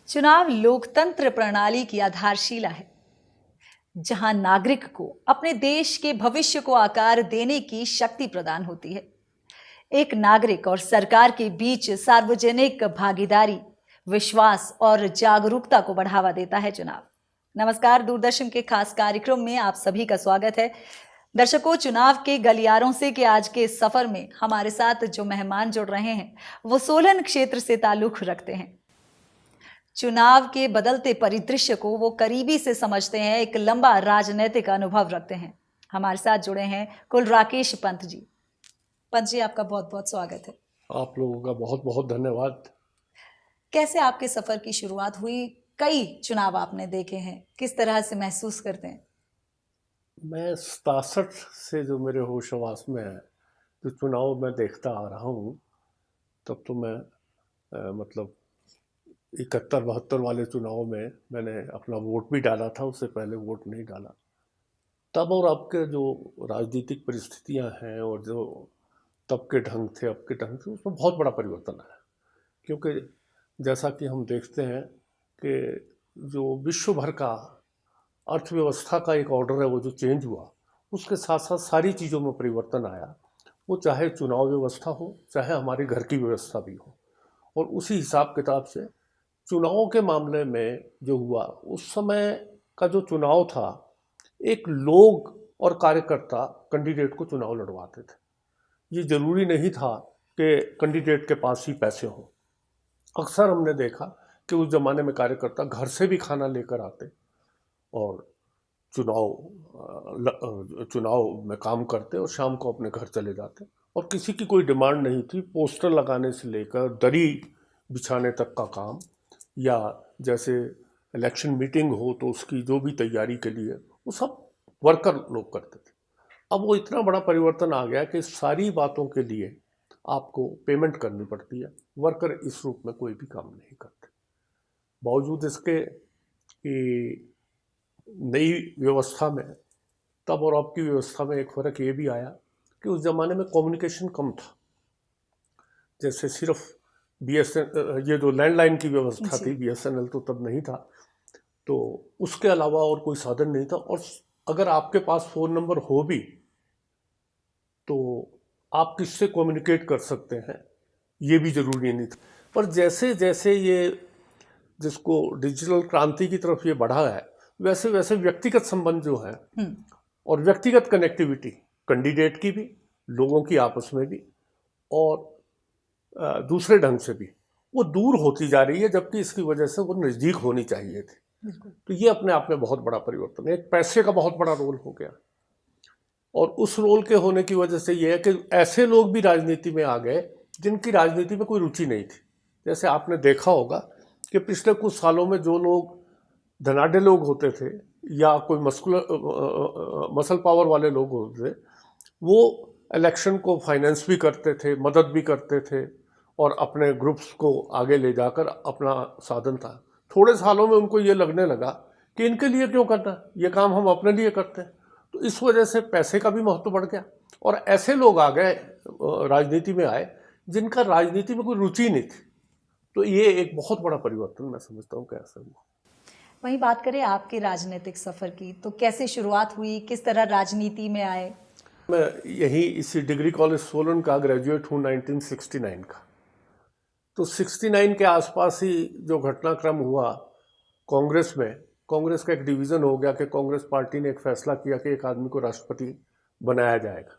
चुनाव लोकतंत्र प्रणाली की आधारशिला है, जहां नागरिक को अपने देश के भविष्य को आकार देने की शक्ति प्रदान होती है। एक नागरिक और सरकार के बीच सार्वजनिक भागीदारी, विश्वास और जागरूकता को बढ़ावा देता है चुनाव। नमस्कार, दूरदर्शन के खास कार्यक्रम में आप सभी का स्वागत है। दर्शकों, चुनाव के गलियारों से कि आज के इस सफर में हमारे साथ जो मेहमान जुड़ रहे हैं वो सोलन क्षेत्र से ताल्लुक रखते हैं। चुनाव के बदलते परिदृश्य को वो करीबी से समझते हैं, एक लंबा राजनीतिक अनुभव रखते हैं। हमारे साथ जुड़े हैं कुल राकेश पंत जी। पंत जी, आपका बहुत बहुत स्वागत है। आप लोगों का बहुत बहुत धन्यवाद। कैसे आपके सफर की शुरुआत हुई? कई चुनाव आपने देखे हैं, किस तरह से महसूस करते हैं? मैं 67 से जो मेरे होश हवास में है, जो चुनाव मैं देखता आ रहा हूँ, तब तो मैं मतलब 71-72 वाले चुनाव में मैंने अपना वोट भी डाला था, उससे पहले वोट नहीं डाला। तब और अब के जो राजनीतिक परिस्थितियाँ हैं और जो तब के ढंग थे, अब के ढंग थे, उसमें बहुत बड़ा परिवर्तन है। क्योंकि जैसा कि हम देखते हैं कि जो विश्व भर का अर्थव्यवस्था का एक ऑर्डर है, वो जो चेंज हुआ, उसके साथ साथ सारी चीज़ों में परिवर्तन आया। वो चाहे चुनाव व्यवस्था हो, चाहे हमारे घर की व्यवस्था भी हो। और उसी हिसाब किताब से चुनाव के मामले में जो हुआ, उस समय का जो चुनाव था, एक लोग और कार्यकर्ता कैंडिडेट को चुनाव लड़वाते थे। ये जरूरी नहीं था कि कैंडिडेट के पास ही पैसे हों। अक्सर हमने देखा कि उस जमाने में कार्यकर्ता घर से भी खाना लेकर आते और चुनाव में काम करते और शाम को अपने घर चले जाते। और किसी की कोई डिमांड नहीं थी। पोस्टर लगाने से लेकर दरी बिछाने तक का काम, या जैसे इलेक्शन मीटिंग हो तो उसकी जो भी तैयारी के लिए, वो सब वर्कर लोग करते थे। अब वो इतना बड़ा परिवर्तन आ गया कि सारी बातों के लिए आपको पेमेंट करनी पड़ती है। वर्कर इस रूप में कोई भी काम नहीं करते। बावजूद इसके कि नई व्यवस्था में, तब और अब की व्यवस्था में एक फ़र्क ये भी आया कि उस ज़माने में कम्युनिकेशन कम था। जैसे सिर्फ BSN, ये जो लैंडलाइन की व्यवस्था थी, BSNL तो तब नहीं था, तो उसके अलावा और कोई साधन नहीं था। और अगर आपके पास फ़ोन नंबर हो भी तो आप किससे कम्युनिकेट कर सकते हैं, ये भी ज़रूरी नहीं था। पर जैसे जैसे ये जिसको डिजिटल क्रांति की तरफ ये बढ़ा है, वैसे वैसे व्यक्तिगत संबंध जो है और व्यक्तिगत कनेक्टिविटी, कैंडिडेट की भी, लोगों की आपस में भी, और दूसरे ढंग से भी, वो दूर होती जा रही है, जबकि इसकी वजह से वो नज़दीक होनी चाहिए थी। तो ये अपने आप में बहुत बड़ा परिवर्तन है। एक पैसे का बहुत बड़ा रोल हो गया, और उस रोल के होने की वजह से ये है कि ऐसे लोग भी राजनीति में आ गए जिनकी राजनीति में कोई रुचि नहीं थी। जैसे आपने देखा होगा कि पिछले कुछ सालों में जो लोग धनाढ़ लोग होते थे या कोई मसल पावर वाले लोग होते थे, वो इलेक्शन को फाइनेंस भी करते थे, मदद भी करते थे, और अपने ग्रुप्स को आगे ले जाकर अपना साधन था। थोड़े सालों में उनको ये लगने लगा कि इनके लिए क्यों करना, ये काम हम अपने लिए करते हैं। तो इस वजह से पैसे का भी महत्व बढ़ गया, और ऐसे लोग आ गए, राजनीति में आए, जिनका राजनीति में कोई रुचि नहीं थी। तो ये एक बहुत बड़ा परिवर्तन मैं समझता हूँ कि ऐसा हुआ। वहीं बात करें आपके राजनीतिक सफर की, तो कैसे शुरुआत हुई, किस तरह राजनीति में आए? मैं यहीं इसी डिग्री कॉलेज सोलन का ग्रेजुएट हूँ 1969 का। तो 69 के आसपास ही जो घटनाक्रम हुआ कांग्रेस में, कांग्रेस का एक डिवीज़न हो गया कि कांग्रेस पार्टी ने एक फैसला किया कि एक आदमी को राष्ट्रपति बनाया जाएगा।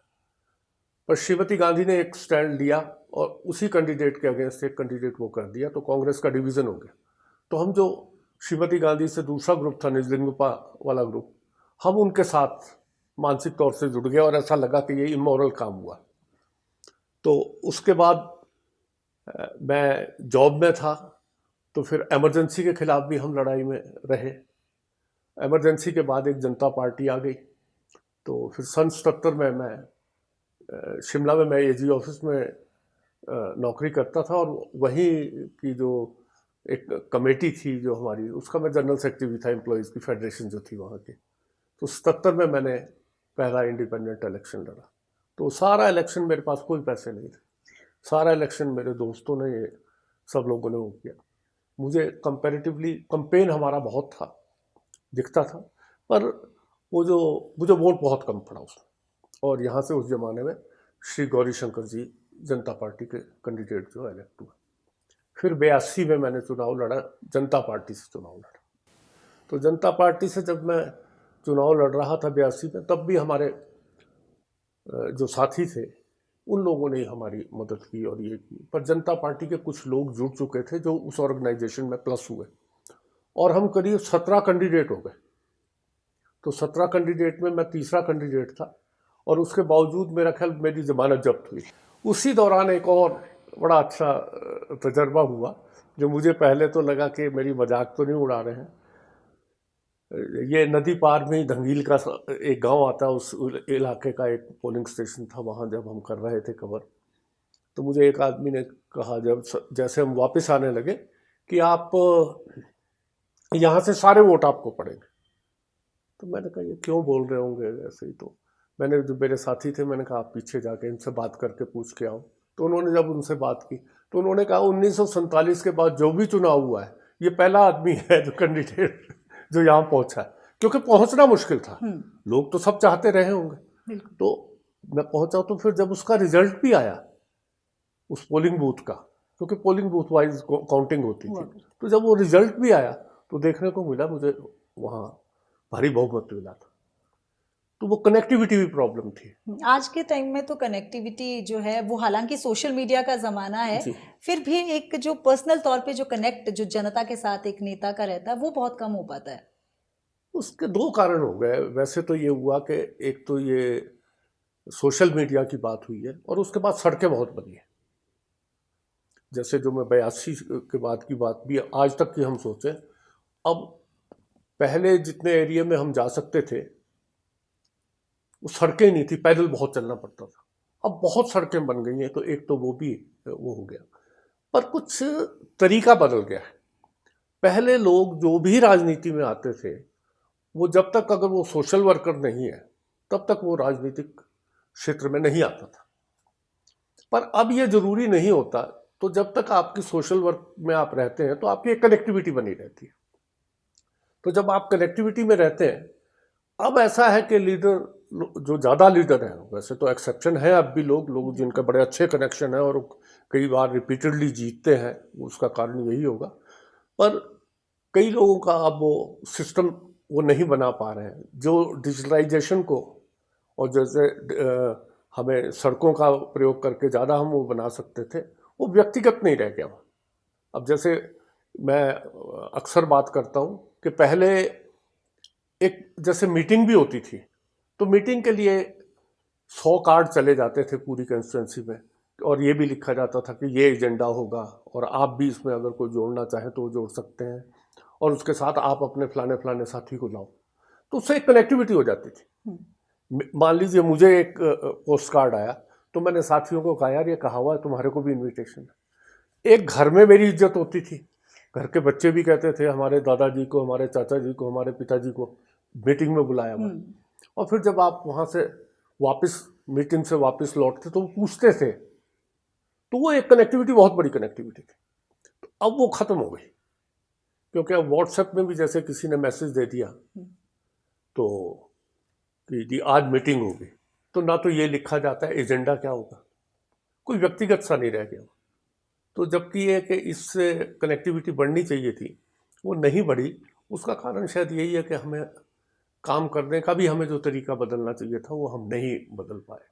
पर श्रीमती गांधी ने एक स्टैंड लिया और उसी कैंडिडेट के अगेंस्ट एक कैंडिडेट वो कर दिया, तो कांग्रेस का डिवीज़न हो गया। तो हम जो श्रीमती गांधी से दूसरा ग्रुप था, निजलिंगप्पा वाला ग्रुप, हम उनके साथ मानसिक तौर से जुड़ गए, और ऐसा लगा कि ये इमोरल काम हुआ। तो उसके बाद मैं जॉब में था, तो फिर इमरजेंसी के खिलाफ भी हम लड़ाई में रहे। इमरजेंसी के बाद एक जनता पार्टी आ गई। तो फिर सन 77 में मैं शिमला में मैं AG ऑफिस में नौकरी करता था, और वहीं की जो एक कमेटी थी जो हमारी, उसका मैं जनरल सेक्रेटरी भी था, एम्प्लॉयज़ की फेडरेशन जो थी वहाँ की। तो 77 में मैंने पहला इंडिपेंडेंट इलेक्शन लड़ा। तो सारा इलेक्शन मेरे पास कोई पैसे नहीं थे, सारा इलेक्शन मेरे दोस्तों ने, सब लोगों ने वो किया। मुझे कंपैरेटिवली कैंपेन हमारा बहुत था, दिखता था, पर वो जो मुझे वोट बहुत कम पड़ा उसमें। और यहाँ से उस जमाने में श्री गौरीशंकर जी जनता पार्टी के कैंडिडेट जो इलेक्ट हुए। फिर 82 में मैंने चुनाव लड़ा, जनता पार्टी से चुनाव लड़ा। तो जनता पार्टी से जब मैं चुनाव लड़ रहा था 82 में, तब भी हमारे जो साथी थे उन लोगों ने हमारी मदद की और ये की, पर जनता पार्टी के कुछ लोग जुड़ चुके थे जो उस ऑर्गेनाइजेशन में प्लस हुए, और हम करीब 17 कैंडिडेट हो गए। तो 17 कैंडिडेट में मैं तीसरा कैंडिडेट था, और उसके बावजूद मेरा ख्याल मेरी जमानत जब्त हुई। उसी दौरान एक और बड़ा अच्छा तजर्बा हुआ, जो मुझे पहले तो लगा कि मेरी मजाक तो नहीं उड़ा रहे हैं। ये नदी पार में ही धंगील का एक गांव आता है, उस इलाके का एक पोलिंग स्टेशन था। वहाँ जब हम कर रहे थे कवर, तो मुझे एक आदमी ने कहा, जब जैसे हम वापस आने लगे, कि आप यहाँ से सारे वोट आपको पड़ेंगे। तो मैंने कहा ये क्यों बोल रहे होंगे ऐसे ही। तो मैंने, जो मेरे साथी थे, मैंने कहा आप पीछे जाके इनसे बात करके पूछ के आओ। तो उन्होंने जब उनसे बात की, तो उन्होंने कहा 1947 के बाद जो भी चुनाव हुआ है, ये पहला आदमी है जो कैंडिडेट जो यहाँ पहुंचा है, क्योंकि पहुंचना मुश्किल था। लोग तो सब चाहते रहे होंगे। तो मैं पहुंचा, तो फिर जब उसका रिजल्ट भी आया उस पोलिंग बूथ का, क्योंकि पोलिंग बूथ वाइज काउंटिंग होती थी, तो जब वो रिजल्ट भी आया तो देखने को मिला मुझे वहाँ भारी बहुमत मिला था। तो वो कनेक्टिविटी भी प्रॉब्लम थी। आज के टाइम में तो कनेक्टिविटी जो है वो, हालांकि सोशल मीडिया का ज़माना है, फिर भी एक जो पर्सनल तौर पे जो कनेक्ट जो जनता के साथ एक नेता का रहता है, वो बहुत कम हो पाता है। उसके दो कारण हो गए। वैसे तो ये हुआ कि एक तो ये सोशल मीडिया की बात हुई है, और उसके बाद सड़कें बहुत बनी है। जैसे जो मैं 82 के बाद की बात भी आज तक की हम सोचें, अब पहले जितने एरिया में हम जा सकते थे वो सड़कें नहीं थी, पैदल बहुत चलना पड़ता था। अब बहुत सड़कें बन गई हैं, तो एक तो वो भी वो हो गया, पर कुछ तरीका बदल गया है। पहले लोग जो भी राजनीति में आते थे, वो जब तक अगर वो सोशल वर्कर नहीं है, तब तक वो राजनीतिक क्षेत्र में नहीं आता था। पर अब ये जरूरी नहीं होता। तो जब तक आपकी सोशल वर्क में आप रहते हैं, तो आपकी एक कनेक्टिविटी बनी रहती है। तो जब आप कनेक्टिविटी में रहते हैं, अब ऐसा है कि लीडर, जो ज़्यादा लीडर हैं, वैसे तो एक्सेप्शन है अब भी, लोग जिनका बड़े अच्छे कनेक्शन है और कई बार रिपीटेडली जीतते हैं, उसका कारण यही होगा। पर कई लोगों का अब वो सिस्टम वो नहीं बना पा रहे हैं, जो डिजिटलाइजेशन को, और जैसे हमें सड़कों का प्रयोग करके ज़्यादा हम वो बना सकते थे, वो व्यक्तिगत नहीं रह गया। अब जैसे मैं अक्सर बात करता हूँ कि पहले एक जैसे मीटिंग भी होती थी, तो मीटिंग के लिए 100 कार्ड चले जाते थे पूरी कंस्टिट्यूंसी में, और ये भी लिखा जाता था कि ये एजेंडा होगा, और आप भी इसमें अगर कोई जोड़ना चाहे तो वो जोड़ सकते हैं, और उसके साथ आप अपने फलाने साथी को लाओ। तो उससे एक कनेक्टिविटी हो जाती थी। मान लीजिए मुझे एक पोस्ट कार्ड आया, तो मैंने साथियों को कहा, यार ये कहा हुआ है, तुम्हारे को भी इन्विटेशन है। एक घर में मेरी इज्जत होती थी, घर के बच्चे भी कहते थे हमारे दादाजी को, हमारे चाचा जी को, हमारे पिताजी को मीटिंग में बुलाया हुआ। और फिर जब आप वहाँ से वापस मीटिंग से वापस लौटते तो वो पूछते थे, तो वो एक कनेक्टिविटी, बहुत बड़ी कनेक्टिविटी थी। तो अब वो ख़त्म हो गई, क्योंकि अब व्हाट्सएप में भी जैसे किसी ने मैसेज दे दिया तो कि आज मीटिंग होगी, तो ना तो ये लिखा जाता है एजेंडा क्या होगा, कोई व्यक्तिगत सा नहीं रह गया। तो जबकि ये कि इससे कनेक्टिविटी बढ़नी चाहिए थी, वो नहीं बढ़ी। उसका कारण शायद यही है कि हमें काम करने का भी, हमें जो तरीका बदलना चाहिए था वो हम नहीं बदल पाए,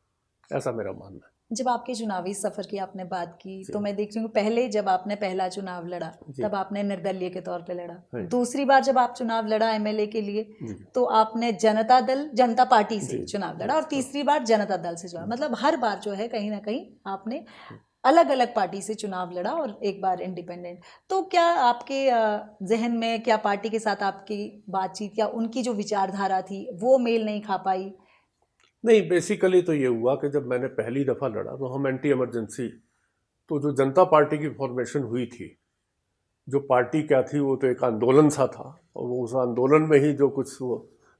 ऐसा मेरा मानना है। जब आपके चुनावी सफर की आपने बात की, तो मैं देख रही हूँ पहले जब आपने पहला चुनाव लड़ा, तब आपने निर्दलीय के तौर पे लड़ा। दूसरी बार जब आप चुनाव लड़ा एमएलए के लिए, तो आपने जनता पार्टी से चुनाव लड़ा, और तीसरी बार जनता दल से चुनाव, मतलब हर बार जो है कहीं ना कहीं आपने अलग अलग पार्टी से चुनाव लड़ा, और एक बार इंडिपेंडेंट। तो क्या आपके जहन में, क्या पार्टी के साथ आपकी बातचीत या उनकी जो विचारधारा थी वो मेल नहीं खा पाई? नहीं, बेसिकली तो ये हुआ कि जब मैंने पहली दफ़ा लड़ा, तो हम एंटी इमरजेंसी, तो जो जनता पार्टी की फॉर्मेशन हुई थी, जो पार्टी क्या थी, वो तो एक आंदोलन सा था, और वो उस आंदोलन में ही जो कुछ वो,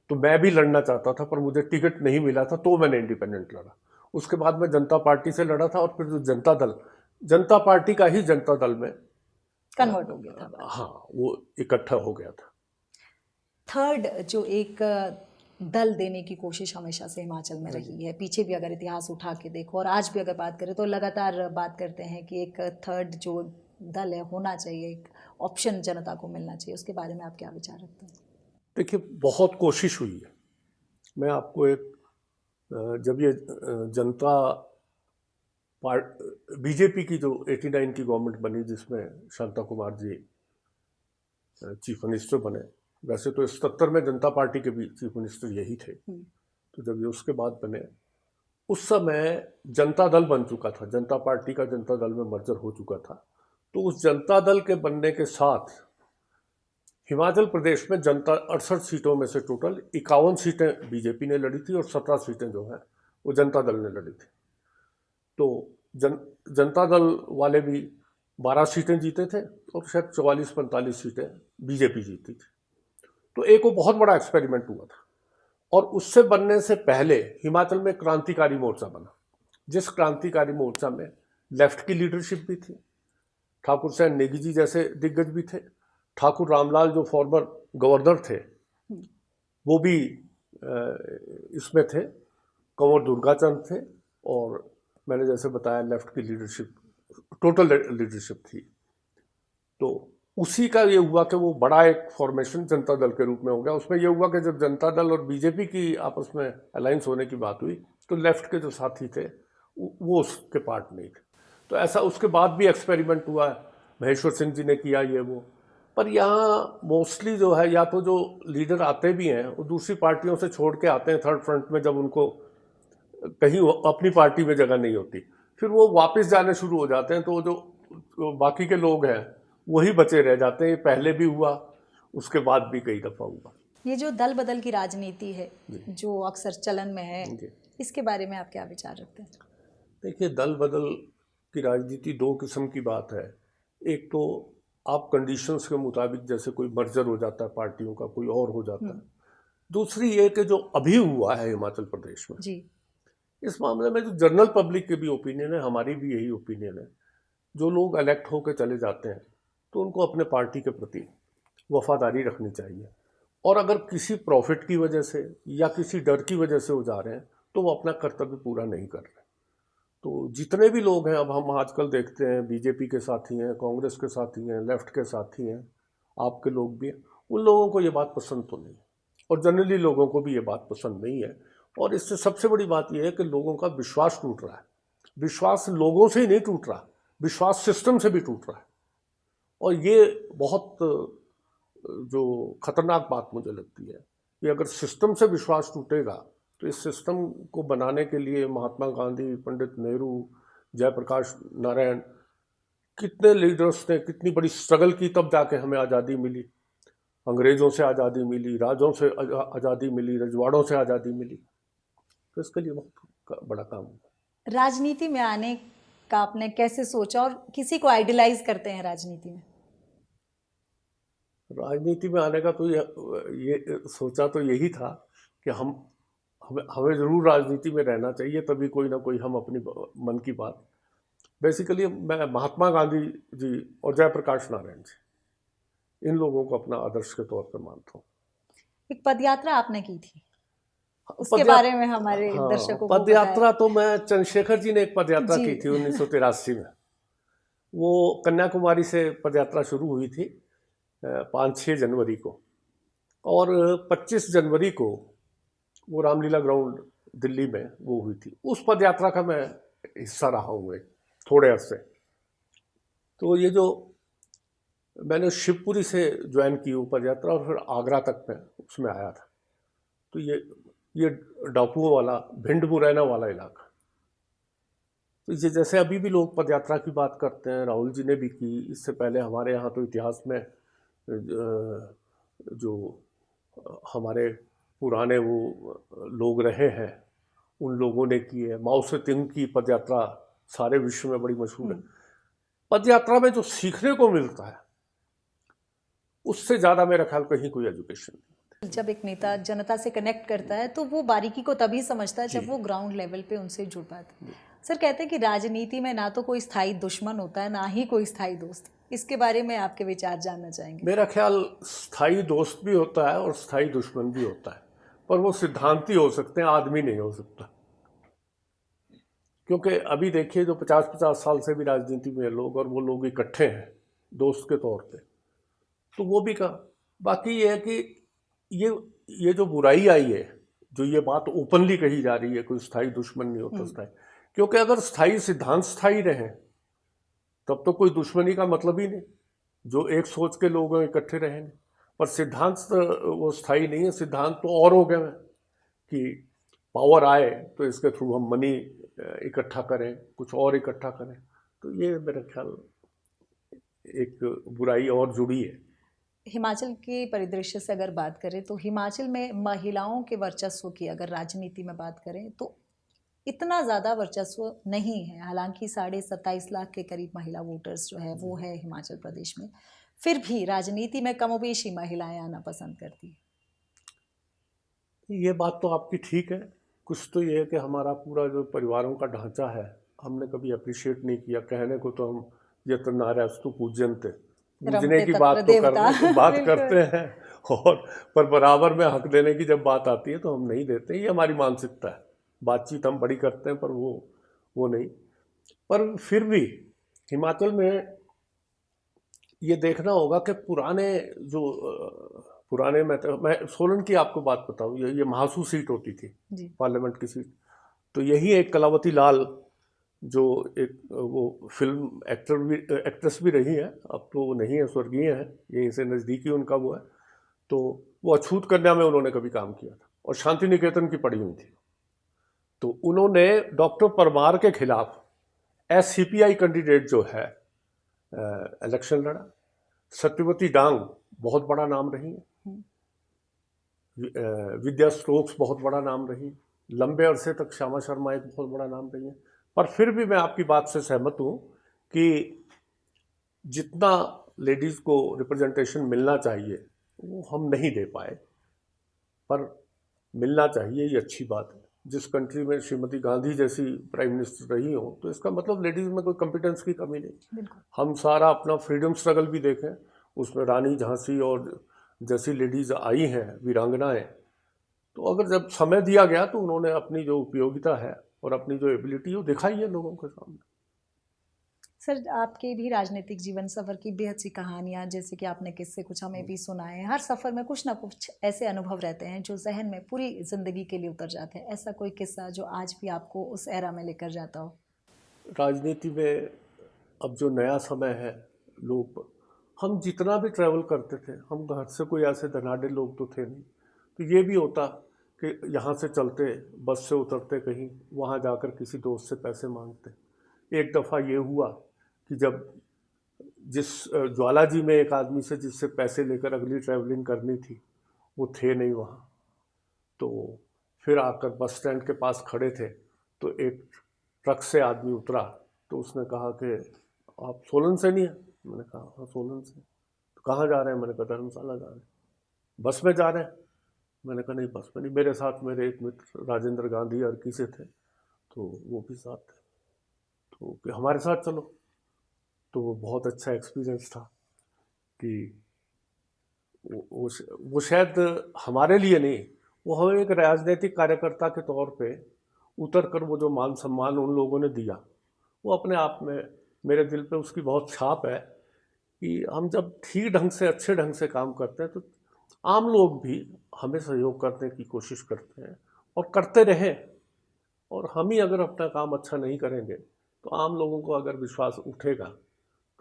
तो मैं भी लड़ना चाहता था, पर मुझे टिकट नहीं मिला था, तो मैंने इंडिपेंडेंट लड़ा। उसके बाद मैं जनता पार्टी से लड़ा था, और फिर जो जनता पार्टी का ही जनता दल में कन्वर्ट हो गया था। हाँ, वो इकट्ठा हो गया था। थर्ड जो एक दल देने की कोशिश हमेशा से हिमाचल में रही है, पीछे भी अगर इतिहास उठा के देखो और आज भी अगर बात करें तो लगातार बात करते हैं कि एक थर्ड जो दल है होना चाहिए, एक ऑप्शन जनता को मिलना चाहिए। उसके बारे में आप क्या विचार रखते हैं? देखिए, बहुत कोशिश हुई है। मैं आपको एक जब ये जनता बीजेपी की जो 89 की गवर्नमेंट बनी, जिसमें शांता कुमार जी चीफ मिनिस्टर बने, वैसे तो 77 में जनता पार्टी के भी चीफ मिनिस्टर यही थे, तो जब ये उसके बाद बने, उस समय जनता दल बन चुका था, जनता पार्टी का जनता दल में मर्जर हो चुका था। तो उस जनता दल के बनने के साथ हिमाचल प्रदेश में जनता 68 सीटों में से टोटल 51 सीटें बीजेपी ने लड़ी थी और 17 सीटें जो हैं वो जनता दल ने लड़ी थी। तो जनता दल वाले भी 12 सीटें जीते थे और शायद 44-45 सीटें बीजेपी जीती थी। तो एक वो बहुत बड़ा एक्सपेरिमेंट हुआ था। और उससे बनने से पहले हिमाचल में क्रांतिकारी मोर्चा बना, जिस क्रांतिकारी मोर्चा में लेफ्ट की लीडरशिप भी थी, ठाकुर सैन नेगी जी जैसे दिग्गज भी थे, ठाकुर रामलाल जो फॉर्मर गवर्नर थे वो भी इसमें थे, कंवर दुर्गाचंद थे, और मैंने जैसे बताया लेफ्ट की लीडरशिप, टोटल लीडरशिप थी। तो उसी का ये हुआ कि वो बड़ा एक फॉर्मेशन जनता दल के रूप में हो गया। उसमें ये हुआ कि जब जनता दल और बीजेपी की आपस में अलायंस होने की बात हुई तो लेफ्ट के जो साथी थे वो उसके पार्ट नहीं थे। तो ऐसा उसके बाद भी एक्सपेरिमेंट हुआ है, महेश्वर सिंह जी ने किया ये वो। पर यहाँ मोस्टली जो है, या तो जो लीडर आते भी हैं वो दूसरी पार्टियों से छोड़ के आते हैं थर्ड फ्रंट में, जब उनको कहीं अपनी पार्टी में जगह नहीं होती, फिर वो वापस जाने शुरू हो जाते हैं। तो जो बाकी के लोग हैं वही बचे रह जाते हैं। ये पहले भी हुआ, उसके बाद भी कई दफ़ा हुआ। ये जो दल बदल की राजनीति है जो अक्सर चलन में है, इसके बारे में आप क्या विचार रखते हैं? देखिए, दल बदल की राजनीति दो किस्म की बात है। एक तो आप कंडीशंस के मुताबिक, जैसे कोई मर्जर हो जाता है पार्टियों का, कोई और हो जाता है। दूसरी ये कि जो अभी हुआ है हिमाचल प्रदेश में जी, इस मामले में जो जनरल पब्लिक के भी ओपिनियन है, हमारी भी यही ओपिनियन है, जो लोग इलेक्ट होकर चले जाते हैं तो उनको अपने पार्टी के प्रति वफादारी रखनी चाहिए। और अगर किसी प्रॉफिट की वजह से या किसी डर की वजह से वो जा रहे हैं तो वो अपना कर्तव्य पूरा नहीं कर रहे। तो जितने भी लोग हैं, अब हम आजकल देखते हैं बीजेपी के साथी हैं, कांग्रेस के साथी हैं, लेफ्ट के साथी हैं, आपके लोग भी हैं, उन लोगों को ये बात पसंद तो नहीं, और जनरली लोगों को भी ये बात पसंद नहीं है। और इससे सबसे बड़ी बात यह है कि लोगों का विश्वास टूट रहा है। विश्वास लोगों से ही नहीं टूट रहा, विश्वास सिस्टम से भी टूट रहा है। और ये बहुत जो खतरनाक बात मुझे लगती है कि अगर सिस्टम से विश्वास टूटेगा तो इस सिस्टम को बनाने के लिए महात्मा गांधी, पंडित नेहरू, जयप्रकाश नारायण, कितने लीडर्स ने कितनी बड़ी स्ट्रगल की, तब जाके हमें आज़ादी मिली। अंग्रेज़ों से आज़ादी मिली, राजों से आज़ादी मिली, रजवाड़ों से आज़ादी मिली। तो इसके लिए बहुत बड़ा काम हुआ। राजनीति में आने का आपने कैसे सोचा, और किसी को आइडियलाइज करते हैं राजनीति में? राजनीति में आने का तो ये सोचा तो यही था कि हमें ज़रूर राजनीति में रहना चाहिए, तभी कोई ना कोई हम अपनी मन की बात। बेसिकली मैं महात्मा गांधी जी और जयप्रकाश नारायण जी, इन लोगों को अपना आदर्श के तौर पर मानता हूँ। एक पदयात्रा आपने की थी, उसके बारे में हमारे दर्शकों को पदयात्रा तो मैं, चंद्रशेखर जी ने एक पदयात्रा की थी 1983 में। वो कन्याकुमारी से पदयात्रा शुरू हुई थी 5-6 जनवरी को, और 25 जनवरी को वो रामलीला ग्राउंड दिल्ली में वो हुई थी। उस पदयात्रा का मैं हिस्सा रहा हूँ थोड़े अरसे। तो ये जो मैंने शिवपुरी से ज्वाइन की वो पदयात्रा, और फिर आगरा तक मैं उसमें आया था। तो ये डाकुओं वाला, भिंड मुरैना वाला इलाका। तो ये जैसे अभी भी लोग पदयात्रा की बात करते हैं, राहुल जी ने भी की, इससे पहले हमारे यहाँ तो इतिहास में जो हमारे पुराने वो लोग रहे हैं उन लोगों ने की है। माओ से तुंग की पदयात्रा सारे विश्व में बड़ी मशहूर है। पदयात्रा में जो सीखने को मिलता है उससे ज़्यादा मेरा ख्याल कहीं कोई एजुकेशन नहीं। जब एक नेता जनता से कनेक्ट करता है तो वो बारीकी को तभी समझता है जब वो ग्राउंड लेवल पे उनसे जुड़ पाता है। सर कहते हैं कि राजनीति में ना तो कोई स्थायी दुश्मन होता है, ना ही कोई स्थायी दोस्त। इसके बारे में आपके विचार जानना चाहेंगे। मेरा ख्याल स्थायी दोस्त भी होता है और स्थायी दुश्मन भी होता है, पर वो सिद्धांती हो सकते हैं, आदमी नहीं हो सकता। क्योंकि अभी देखिए जो 50-50 साल से भी राजनीति में लोग, और वो लोग इकट्ठे हैं दोस्त के तौर पे, तो वो भी कहा। बाकी ये है कि ये जो बुराई आई है, जो ये बात ओपनली कही जा रही है, कोई स्थायी दुश्मन नहीं होता स्थायी, क्योंकि अगर स्थायी सिद्धांत स्थायी रहे तब तो कोई दुश्मनी का मतलब ही नहीं, जो एक सोच के लोग हैं इकट्ठे रहेंगे। पर सिद्धांत तो वो स्थायी नहीं है, सिद्धांत तो और हो गए हैं कि पावर आए तो इसके थ्रू हम मनी इकट्ठा करें, कुछ और इकट्ठा करें। तो ये मेरा ख्याल एक बुराई और जुड़ी है। हिमाचल के परिदृश्य से अगर बात करें तो हिमाचल में महिलाओं के वर्चस्व की अगर राजनीति में बात करें तो इतना ज़्यादा वर्चस्व नहीं है। हालांकि 27.5 लाख के करीब महिला वोटर्स जो है वो है हिमाचल प्रदेश में, फिर भी राजनीति में कमोबेशी महिलाएं आना पसंद करती है। ये बात तो आपकी ठीक है। कुछ तो ये है कि हमारा पूरा जो परिवारों का ढांचा है, हमने कभी अप्रिशिएट नहीं किया। कहने को तो हम यत्र नार्यस्तु पूज्यन्ते, पूजने की बात तो करने बात करते हैं, और पर बराबर में हक देने की जब बात आती है तो हम नहीं देते। ये हमारी मानसिकता है। बातचीत हम बड़ी करते हैं पर वो नहीं। पर फिर भी हिमाचल में ये देखना होगा कि पुराने मैं सोलन की आपको बात बताऊँ, ये महासू सीट होती थी, पार्लियामेंट की सीट। तो यही एक कलावती लाल जो एक वो फिल्म एक्ट्रेस भी रही है, अब तो वो नहीं है, स्वर्गीय है, यहीं से नज़दीकी उनका वो है। तो वो अछूत कन्या में उन्होंने कभी काम किया था और शांति निकेतन की पढ़ी हुई थी। तो उन्होंने डॉक्टर परमार के खिलाफ SCPI कैंडिडेट जो है इलेक्शन लड़ा। सत्यवती डांग बहुत बड़ा नाम रही है, विद्या स्टोक्स बहुत बड़ा नाम रही, लंबे अरसे तक श्यामा शर्मा एक बहुत बड़ा नाम रही है। पर फिर भी मैं आपकी बात से सहमत हूँ कि जितना लेडीज़ को रिप्रेजेंटेशन मिलना चाहिए वो हम नहीं दे पाए, पर मिलना चाहिए, ये अच्छी बात है। जिस कंट्री में श्रीमती गांधी जैसी प्राइम मिनिस्टर रही हो तो इसका मतलब लेडीज़ में कोई कॉम्पिटेंस की कमी नहीं। हम सारा अपना फ्रीडम स्ट्रगल भी देखें, उसमें रानी झांसी और जैसी लेडीज़ आई हैं, वीरांगनाएं, तो अगर जब समय दिया गया तो उन्होंने अपनी जो उपयोगिता है और अपनी जो एबिलिटी है वो दिखाई है लोगों के सामने। सर, आपके भी राजनीतिक जीवन सफ़र की बेहद सी कहानियाँ, जैसे कि आपने किस्से कुछ हमें भी सुनाए हैं। हर सफ़र में कुछ ना कुछ ऐसे अनुभव रहते हैं जो जहन में पूरी ज़िंदगी के लिए उतर जाते हैं। ऐसा कोई किस्सा जो आज भी आपको उस एरा में लेकर जाता हो? राजनीति में अब जो नया समय है, लोग, हम जितना भी ट्रैवल करते थे, हम घर से कोई ऐसे धनाढ़ लोग तो थे नहीं। तो ये भी होता कि यहाँ से चलते, बस से उतरते कहीं, वहाँ जाकर किसी दोस्त से पैसे मांगते। एक दफ़ा ये हुआ कि जब जिस ज्वाला जी में एक आदमी से जिससे पैसे लेकर अगली ट्रैवलिंग करनी थी वो थे नहीं वहाँ, तो फिर आकर बस स्टैंड के पास खड़े थे तो एक ट्रक से आदमी उतरा। तो उसने कहा कि आप सोलन से नहीं हैं? मैंने कहा हाँ सोलन से। तो कहाँ जा रहे हैं? मैंने कहा धर्मशाला जा रहे हैं। बस में जा रहे हैं? मैंने कहा नहीं बस में नहीं, मेरे साथ मेरे एक मित्र राजेंद्र गांधी अर्की से थे, तो वो भी साथ थे, तो कि हमारे साथ चलो। तो वो बहुत अच्छा एक्सपीरियंस था कि वो शायद हमारे लिए नहीं, वो हमें एक राजनीतिक कार्यकर्ता के तौर पे उतर कर वो जो मान सम्मान उन लोगों ने दिया, वो अपने आप में मेरे दिल पे उसकी बहुत छाप है कि हम जब ठीक ढंग से, अच्छे ढंग से काम करते हैं तो आम लोग भी हमें सहयोग करने की कोशिश करते हैं और करते रहें। और हम ही अगर अपना काम अच्छा नहीं करेंगे तो आम लोगों को अगर विश्वास उठेगा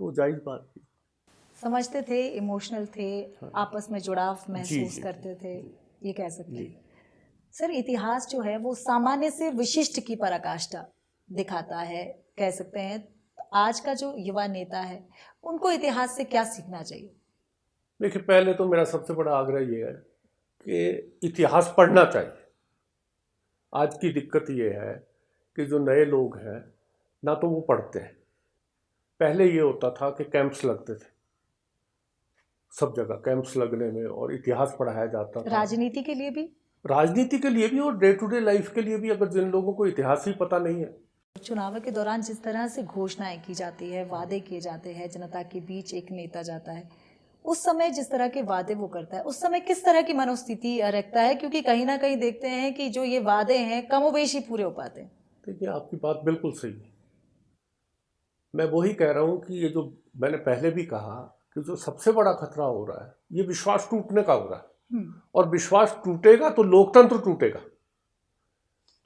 तो जायज़ बात है। समझते थे, इमोशनल थे, आपस में जुड़ाव महसूस करते थे, ये कह सकते हैं। सर, इतिहास जो है वो सामान्य से विशिष्ट की पराकाष्ठा दिखाता है, कह सकते हैं। आज का जो युवा नेता है उनको इतिहास से क्या सीखना चाहिए? देखिए, पहले तो मेरा सबसे बड़ा आग्रह ये है कि इतिहास पढ़ना चाहिए। आज की दिक्कत ये है कि जो नए लोग हैं ना तो वो पढ़ते हैं। पहले ये होता था कि कैंप्स लगते थे, सब जगह कैंप्स लगने में और इतिहास पढ़ाया जाता था। राजनीति के लिए भी और डे टू डे लाइफ के लिए भी। अगर जिन लोगों को इतिहास ही पता नहीं है चुनाव के दौरान जिस तरह से घोषणाएं की जाती है, वादे किए जाते हैं, जनता के बीच एक नेता जाता है, उस समय जिस तरह के वादे वो करता है, उस समय किस तरह की मनोस्थिति रखता है? क्योंकि कहीं ना कहीं देखते हैं कि जो ये वादे हैं कमोबेशी पूरे हो पाते हैं। देखिए, आपकी बात बिल्कुल सही है। मैं वही कह रहा हूँ कि ये जो मैंने पहले भी कहा कि जो सबसे बड़ा खतरा हो रहा है, ये विश्वास टूटने का हो रहा है। और विश्वास टूटेगा तो लोकतंत्र टूटेगा।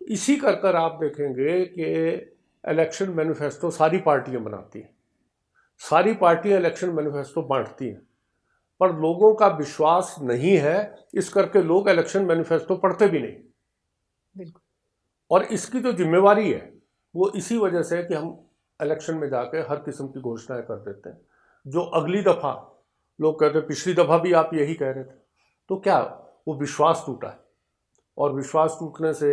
इसी कर आप देखेंगे कि इलेक्शन मैनिफेस्टो सारी पार्टियां बनाती हैं, सारी पार्टियां इलेक्शन मैनिफेस्टो बांटती हैं, पर लोगों का विश्वास नहीं है, इस करके लोग इलेक्शन मैनिफेस्टो पढ़ते भी नहीं। बिल्कुल। और इसकी जो जिम्मेवारी है वो इसी वजह से है कि हम इलेक्शन में जाके हर किस्म की घोषणाएं कर देते हैं, जो अगली दफ़ा लोग कहते हैं पिछली दफ़ा भी आप यही कह रहे थे। तो क्या वो विश्वास टूटा है, और विश्वास टूटने से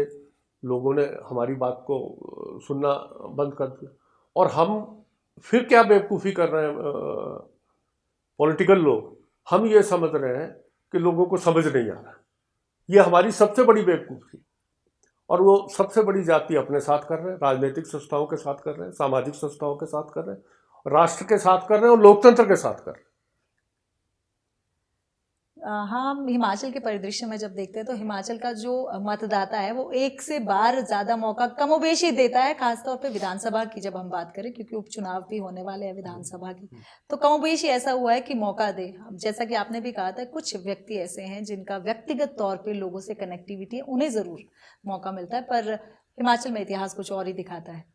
लोगों ने हमारी बात को सुनना बंद कर दिया। और हम फिर क्या बेवकूफ़ी कर रहे हैं पॉलिटिकल लोग, हम ये समझ रहे हैं कि लोगों को समझ नहीं आ रहा। ये हमारी सबसे बड़ी बेवकूफ़ी, और वो सबसे बड़ी जाति अपने साथ कर रहे हैं, राजनीतिक संस्थाओं के साथ कर रहे हैं, सामाजिक संस्थाओं के साथ कर रहे हैं, राष्ट्र के साथ कर रहे हैं, और लोकतंत्र के साथ कर रहे हैं। हाँ, हम हिमाचल के परिदृश्य में जब देखते हैं तो हिमाचल का जो मतदाता है वो एक से बार ज्यादा मौका कमोबेशी देता है, खासतौर पे विधानसभा की जब हम बात करें, क्योंकि उपचुनाव भी होने वाले हैं विधानसभा की। तो कमोबेशी ऐसा हुआ है कि मौका दे। जैसा कि आपने भी कहा था, कुछ व्यक्ति ऐसे हैं जिनका व्यक्तिगत तौर पे लोगों से कनेक्टिविटी है, उन्हें जरूर मौका मिलता है, पर हिमाचल में इतिहास कुछ और ही दिखाता है।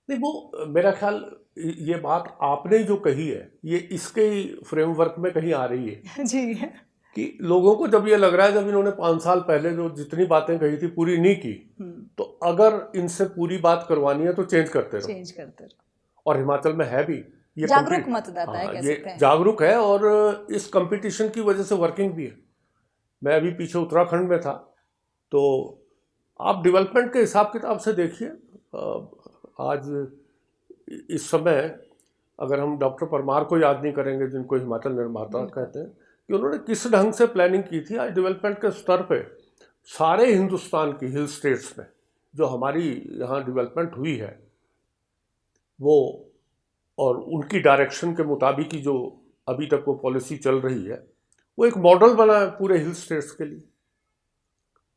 नहीं, वो मेरा ख्याल ये बात आपने जो कही है ये इसके ही फ्रेमवर्क में कहीं आ रही है जी। कि लोगों को जब ये लग रहा है, जब इन्होंने 5 साल पहले जो जितनी बातें कही थी पूरी नहीं की, तो अगर इनसे पूरी बात करवानी है तो चेंज करते रहो। और हिमाचल में है भी ये जागरूक मतदाता है, कह सकते हैं। जागरूक है, और इस कंपटीशन की वजह से वर्किंग भी है। मैं अभी पीछे उत्तराखंड में था, तो आप डेवलपमेंट के हिसाब किताब से देखिए, आज इस समय अगर हम डॉक्टर परमार को याद नहीं करेंगे, जिनको हिमाचल निर्माता कहते हैं, कि उन्होंने किस ढंग से प्लानिंग की थी। आज डेवलपमेंट के स्तर पे सारे हिंदुस्तान की हिल स्टेट्स में जो हमारी यहाँ डेवलपमेंट हुई है वो, और उनकी डायरेक्शन के मुताबिक ही जो अभी तक वो पॉलिसी चल रही है, वो एक मॉडल बना है पूरे हिल स्टेट्स के लिए।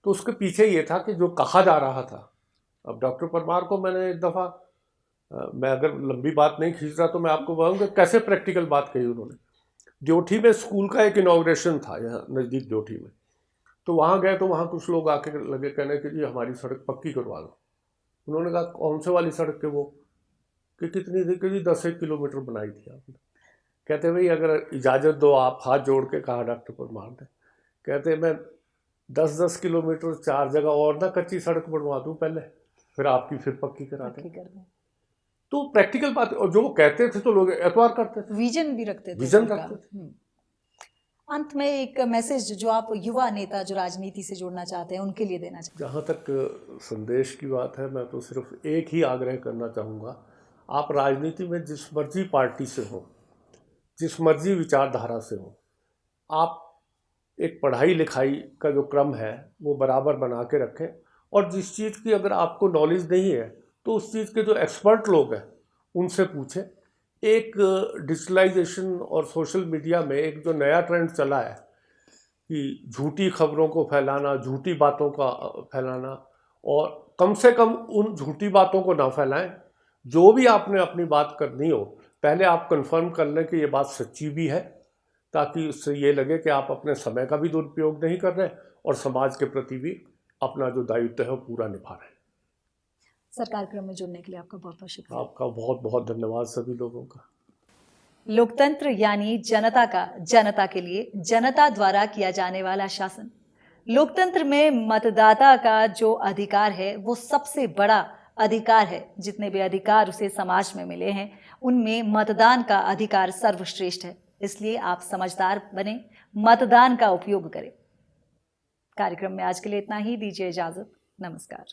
तो उसके पीछे ये था कि जो कहा जा रहा था, अब डॉक्टर परमार को मैंने एक दफ़ा, मैं अगर लंबी बात नहीं खींच रहा तो मैं आपको बताऊंगा कैसे प्रैक्टिकल बात कही उन्होंने। ज्योठी में स्कूल का एक इनॉग्रेशन था यहाँ नज़दीक ज्योठी में, तो वहाँ गए तो वहाँ कुछ लोग आके लगे कहने कि जी हमारी सड़क पक्की करवा दो। उन्होंने कहा कौन से वाली सड़क के वो, कि कितनी थी, कि जी 10-1 किलोमीटर बनाई थी आपने। कहते भाई अगर इजाज़त दो, आप हाथ जोड़ के कहा डॉक्टर परमार ने, कहते मैं 10-10 किलोमीटर 4 जगह और ना कच्ची सड़क बनवा दूँ पहले, फिर आपकी फिर पक्की करा दें। तो प्रैक्टिकल बात, और जो वो कहते थे तो लोग एतवार करते थे, विजन भी रखते थे, विजन रखते थे। अंत में एक मैसेज जो आप युवा नेता जो राजनीति से जुड़ना चाहते हैं उनके लिए देना चाहते हैं। जहाँ तक संदेश की बात है, मैं तो सिर्फ एक ही आग्रह करना चाहूँगा, आप राजनीति में जिस मर्जी पार्टी से हो, जिस मर्जी विचारधारा से हो, आप एक पढ़ाई लिखाई का जो क्रम है वो बराबर बना के रखें, और जिस चीज़ की अगर आपको नॉलेज नहीं है तो उस चीज़ के जो एक्सपर्ट लोग हैं उनसे पूछें। एक डिजिटलाइजेशन और सोशल मीडिया में एक जो नया ट्रेंड चला है कि झूठी खबरों को फैलाना, झूठी बातों का फैलाना, और कम से कम उन झूठी बातों को ना फैलाएं। जो भी आपने अपनी बात करनी हो, पहले आप कंफर्म कर लें कि ये बात सच्ची भी है, ताकि उससे ये लगे कि आप अपने समय का भी दुरुपयोग नहीं कर रहे और समाज के प्रति भी अपना जो दायित्व है वो पूरा निभा रहे हैं। सर, कार्यक्रम में जुड़ने के लिए आपका बहुत बहुत शुक्रिया। आपका बहुत बहुत धन्यवाद सभी लोगों का। लोकतंत्र यानी जनता का, जनता के लिए, जनता द्वारा किया जाने वाला शासन। लोकतंत्र में मतदाता का जो अधिकार है वो सबसे बड़ा अधिकार है। जितने भी अधिकार उसे समाज में मिले हैं उनमें मतदान का अधिकार सर्वश्रेष्ठ है। इसलिए आप समझदार बने, मतदान का उपयोग करें। कार्यक्रम में आज के लिए इतना ही, दीजिए इजाजत। नमस्कार।